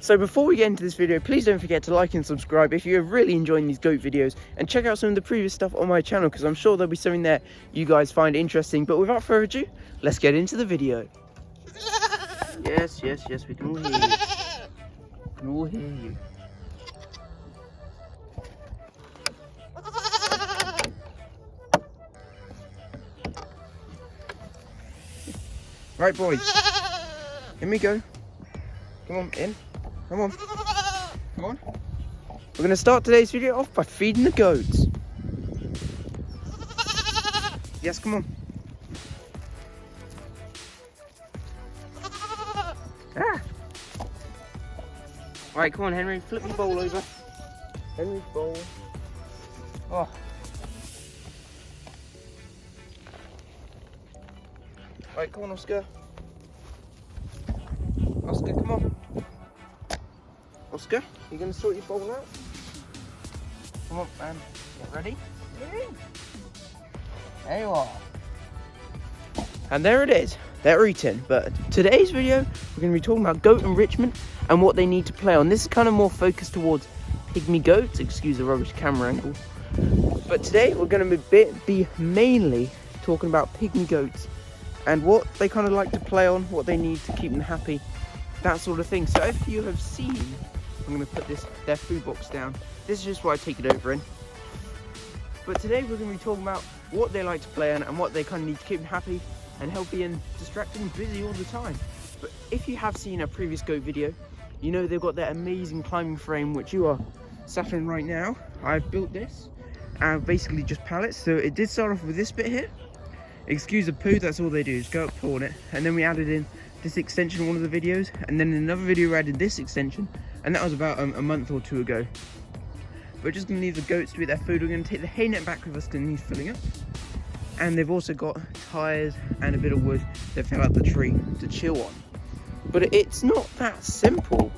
So before we get into this video, please don't forget to like and subscribe if you're really enjoying these goat videos, and check out some of the previous stuff on my channel, because I'm sure there'll be something there you guys find interesting. But without further ado, let's get into the video. Yes, we can all hear you. We can all hear you. Right, boys. In we go. Come on, in. Come on. Come on. We're going to start today's video off by feeding the goats. Yes, come on. Ah. Right, come on, Henry. Flip your bowl over. Henry's bowl. Oh. Right, come on, Oscar. Oscar, come on. Oscar, you going to sort your bowl out? Come on, man. Get ready. There you are. And there it is. They're eating. But today's video, we're going to be talking about goat enrichment and what they need to play on. This is kind of more focused towards pygmy goats. Excuse the rubbish camera angle. But today, we're going to be mainly talking about pygmy goats and what they kind of like to play on, what they need to keep them happy, that sort of thing. So if you have seen, I'm going to put their food box down. This is just what I take it over in. But today we're going to be talking about what they like to play on and what they kind of need to keep them happy and healthy and distracted and busy all the time. But if you have seen a previous goat video, you know they've got that amazing climbing frame which you are sat in right now. I've built this and basically just pallets. So it did start off with this bit here. Excuse the poo, that's all they do, is go up for it. And then we added in this extension in one of the videos, and then in another video we added this extension, and that was about a month or two ago. We're just going to leave the goats to eat their food. We're going to take the hay net back with us because it needs filling up. And they've also got tyres and a bit of wood that fell out the tree to chill on. But it's not that simple.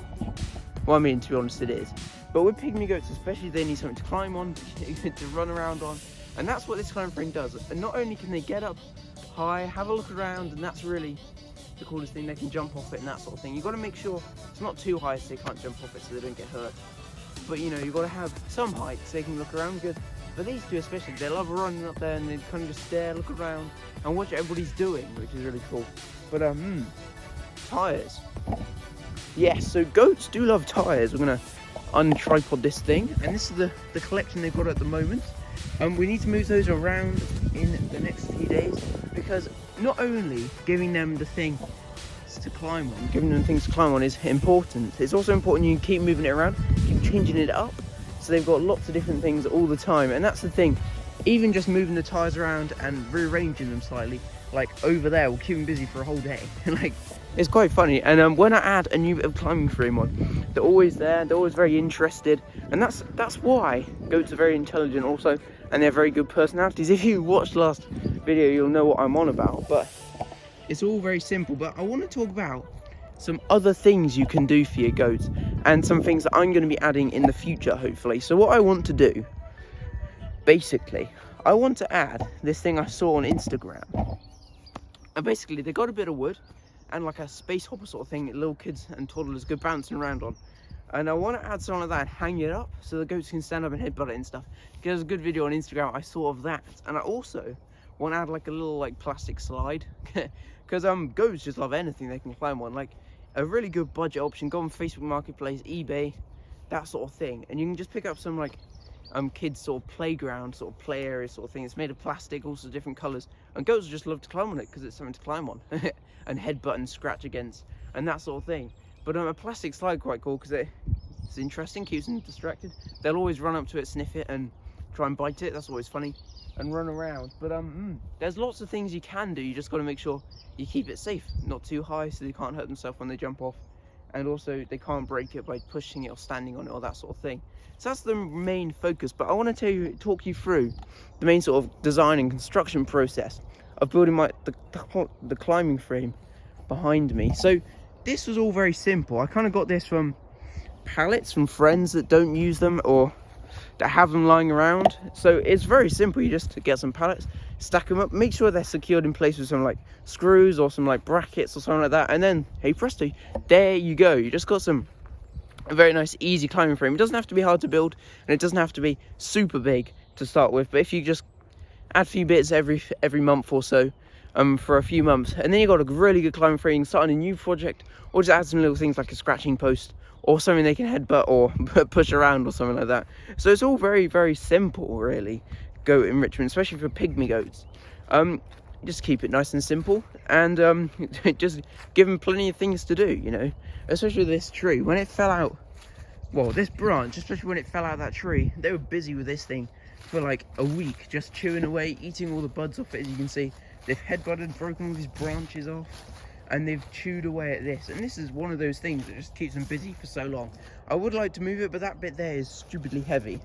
Well, I mean, to be honest, it is. But with pygmy goats especially, they need something to climb on, to run around on. And that's what this climbing frame does. And not only can they get up high, have a look around, and that's really the coolest thing, they can jump off it and that sort of thing. You've got to make sure it's not too high so they can't jump off it so they don't get hurt. But you know, you've got to have some height so they can look around good. But these two especially, they love running up there and they kind of just stare, look around and watch what everybody's doing, which is really cool. But tyres. Yes, so goats do love tyres. We're going to untripod this thing, and this is the collection they've got at the moment. We need to move those around in the next few days, because not only giving them the thing to climb on, giving them things to climb on is important, it's also important you keep moving it around, keep changing it up, so they've got lots of different things all the time. And that's the thing, even just moving the tyres around and rearranging them slightly, like over there, will keep them busy for a whole day. Like, it's quite funny. And when I add a new bit of climbing frame on, they're always there, they're always very interested, and that's why goats are very intelligent also, and they're very good personalities. If you watched the last video, you'll know what I'm on about. But it's all very simple. But I want to talk about some other things you can do for your goats, and some things that I'm going to be adding in the future, hopefully. So what I want to do, basically, I want to add this thing I saw on Instagram. And basically, they got a bit of wood and like a space hopper sort of thing that little kids and toddlers go bouncing around on. And I want to add something like that and hang it up so the goats can stand up and headbutt it and stuff. There's a good video on Instagram I saw of that. And I also want to add like a little like plastic slide, because goats just love anything they can climb on. Like a really good budget option, go on Facebook Marketplace, eBay, that sort of thing, and you can just pick up some like kids sort of playground, sort of play area sort of thing. It's made of plastic, also different colours, and goats just love to climb on it because it's something to climb on and headbutt and scratch against and that sort of thing. But a plastic slide quite cool because it's interesting, keeps them distracted. They'll always run up to it, sniff it, and try and bite it. That's always funny, and run around. But there's lots of things you can do. You just got to make sure you keep it safe, not too high so they can't hurt themselves when they jump off, and also they can't break it by pushing it or standing on it or that sort of thing. So that's the main focus. But I want to talk you through the main sort of design and construction process of building the climbing frame behind me. So this was all very simple. I kind of got this from pallets from friends that don't use them or that have them lying around. So it's very simple. You just get some pallets, stack them up, make sure they're secured in place with some like screws or some like brackets or something like that, and then hey presto, there you go. You just got some a very nice easy climbing frame. It doesn't have to be hard to build, and it doesn't have to be super big to start with, but if you just add a few bits every month or so, for a few months, and then you've got a really good climbing frame, start a new project, or just add some little things like a scratching post or something they can headbutt or push around or something like that. So it's all very, very simple, really, goat enrichment, especially for pygmy goats. Just keep it nice and simple, and just give them plenty of things to do, you know, especially this tree. When it fell out, well, this branch, especially when it fell out of that tree, they were busy with this thing for like a week, just chewing away, eating all the buds off it. As you can see, they've headbutted, broken all these branches off, and they've chewed away at this. And this is one of those things that just keeps them busy for so long. I would like to move it, but that bit there is stupidly heavy.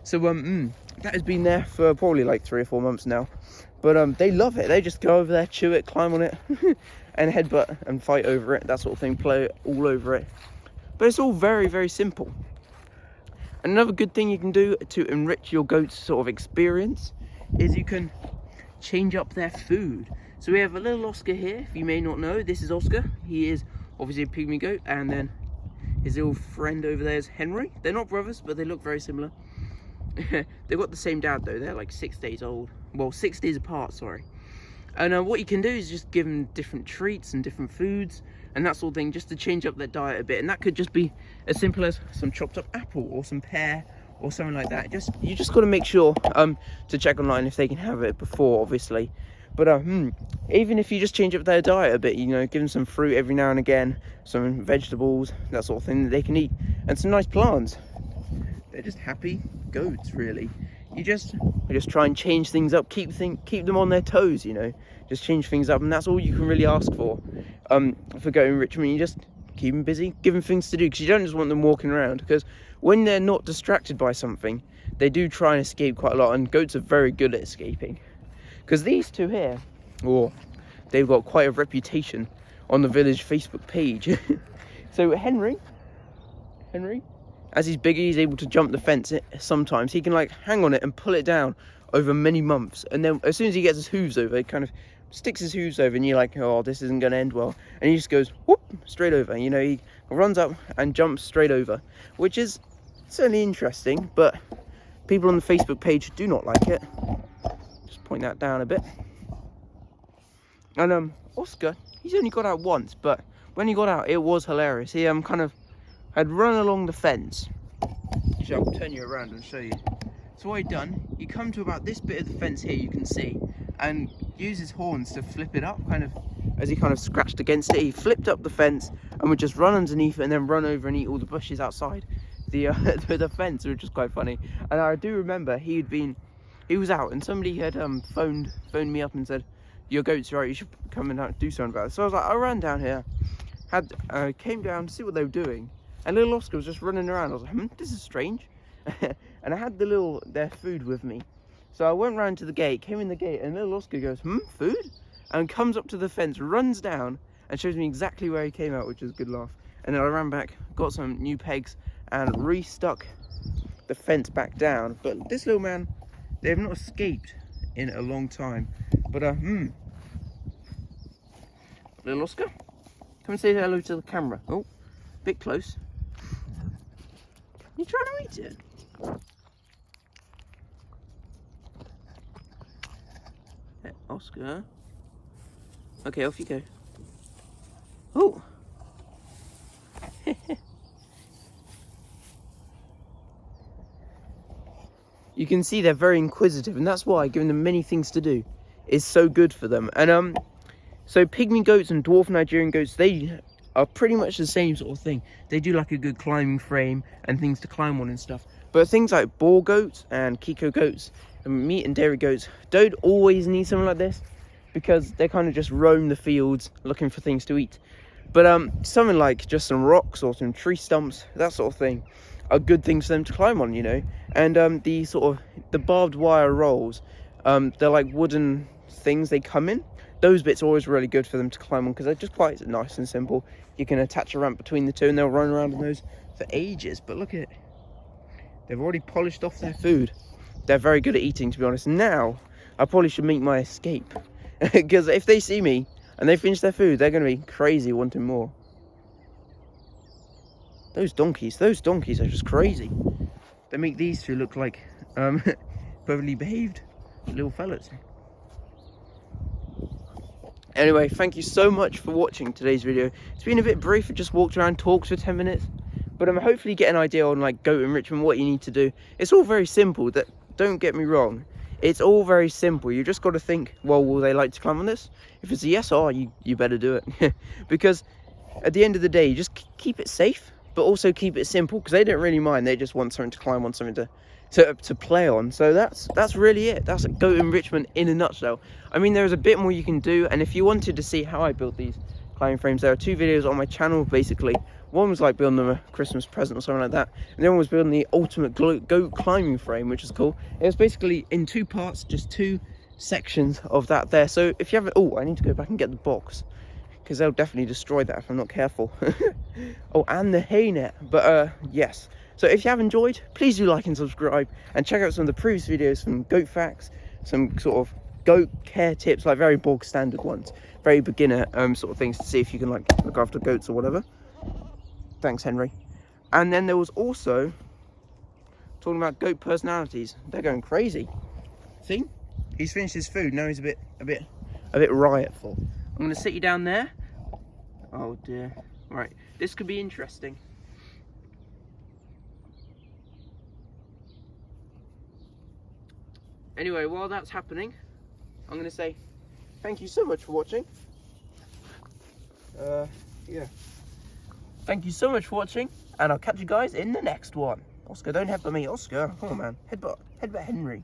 So that has been there for probably like 3 or 4 months now, but they love it. They just go over there, chew it, climb on it, and headbutt and fight over it, that sort of thing, play all over it. But it's all very, very simple. And another good thing you can do to enrich your goat's sort of experience is you can change up their food. So we have a little Oscar here. If you may not know, this is Oscar. He is obviously a pygmy goat, and then his little friend over there is Henry. They're not brothers, but they look very similar. They've got the same dad though. They're like 6 days old. Well, 6 days apart, sorry. And what you can do is just give them different treats and different foods and that sort of thing, just to change up their diet a bit. And that could just be as simple as some chopped up apple or some pear or something like that. You just got to make sure to check online if they can have it before, obviously. But even if you just change up their diet a bit, you know, give them some fruit every now and again, some vegetables, that sort of thing that they can eat, and some nice plants. They're just happy goats, really. You just try and change things up, keep them on their toes, you know, just change things up, and that's all you can really ask for goat enrichment. You just keep them busy, give them things to do, because you don't just want them walking around, because when they're not distracted by something, they do try and escape quite a lot, and goats are very good at escaping. Because these two here, they've got quite a reputation on the village Facebook page. So Henry, as he's bigger, he's able to jump the fence sometimes. He can like hang on it and pull it down over many months. And then as soon as he gets his hooves over, he kind of sticks his hooves over, and you're like, oh, this isn't going to end well. And he just goes, whoop, straight over. You know, he runs up and jumps straight over, which is certainly interesting, but people on the Facebook page do not like it. Just point that down a bit. And Oscar, he's only got out once, but when he got out, it was hilarious. He kind of had run along the fence. I'll turn you around and show you. So what he'd done, he come to about this bit of the fence here, you can see, and use his horns to flip it up, kind of as he kind of scratched against it. He flipped up the fence and would just run underneath it and then run over and eat all the bushes outside the the fence, which was quite funny. And I do remember he was out, and somebody had phoned me up and said, your goat's right, you should come and do something about it. So I was like, I ran down here, came down to see what they were doing, and little Oscar was just running around. I was like, this is strange. And I had their food with me. So I went round to the gate, came in the gate, and little Oscar goes, food? And comes up to the fence, runs down, and shows me exactly where he came out, which was a good laugh. And then I ran back, got some new pegs, and restuck the fence back down. But this little man, they have not escaped in a long time. But little Oscar, come and say hello to the camera. Oh, bit close. You trying to eat it? Hey, Oscar. Okay, off you go. Oh. You can see they're very inquisitive, and that's why giving them many things to do is so good for them. And so pygmy goats and dwarf Nigerian goats, they are pretty much the same sort of thing. They do like a good climbing frame and things to climb on and stuff. But things like boar goats and Kiko goats and meat and dairy goats don't always need something like this, because they kind of just roam the fields looking for things to eat. But something like just some rocks or some tree stumps, that sort of thing, are good things for them to climb on, you know. And the barbed wire rolls, they're like wooden things they come in. Those bits are always really good for them to climb on, because they're just quite nice and simple. You can attach a ramp between the two, and they'll run around on those for ages. But look at it. They've already polished off their food. They're very good at eating, to be honest. Now, I probably should make my escape. Because if they see me and they finish their food, they're going to be crazy wanting more. Those donkeys are just crazy. They make these two look like perfectly behaved little fellas. Anyway, thank you so much for watching today's video. It's been a bit brief. I just walked around, talked for 10 minutes, but I'm hopefully getting an idea on like goat enrichment, what you need to do. It's all very simple. That, don't get me wrong, it's all very simple. You just got to think, well, will they like to climb on this? If it's a yes, you better do it. Because at the end of the day, you just keep it safe, but also keep it simple, because they don't really mind. They just want something to climb on, something to play on. So that's really it. That's goat enrichment in a nutshell. I mean, there's a bit more you can do, and if you wanted to see how I built these climbing frames, there are 2 videos on my channel basically. One was like building them a Christmas present or something like that, and the other one was building the ultimate goat climbing frame, which is cool. It was basically in 2 parts, just 2 sections of that there. So if you haven't, oh, I need to go back and get the box, because they'll definitely destroy that if I'm not careful. Oh, and the hay net. But yes, so if you have enjoyed, please do like and subscribe, and check out some of the previous videos, some goat facts, some sort of goat care tips, like very bog standard ones, very beginner sort of things, to see if you can like look after goats or whatever. Thanks, Henry. And then there was also talking about goat personalities. They're going crazy. See, he's finished his food, now he's a bit riotful. I'm going to sit you down there. Oh dear. Right, this could be interesting. Anyway, while that's happening, I'm going to say thank you so much for watching. Yeah. Thank you so much for watching, and I'll catch you guys in the next one. Oscar, don't headbutt me. Oscar, come on, man. Headbutt Henry.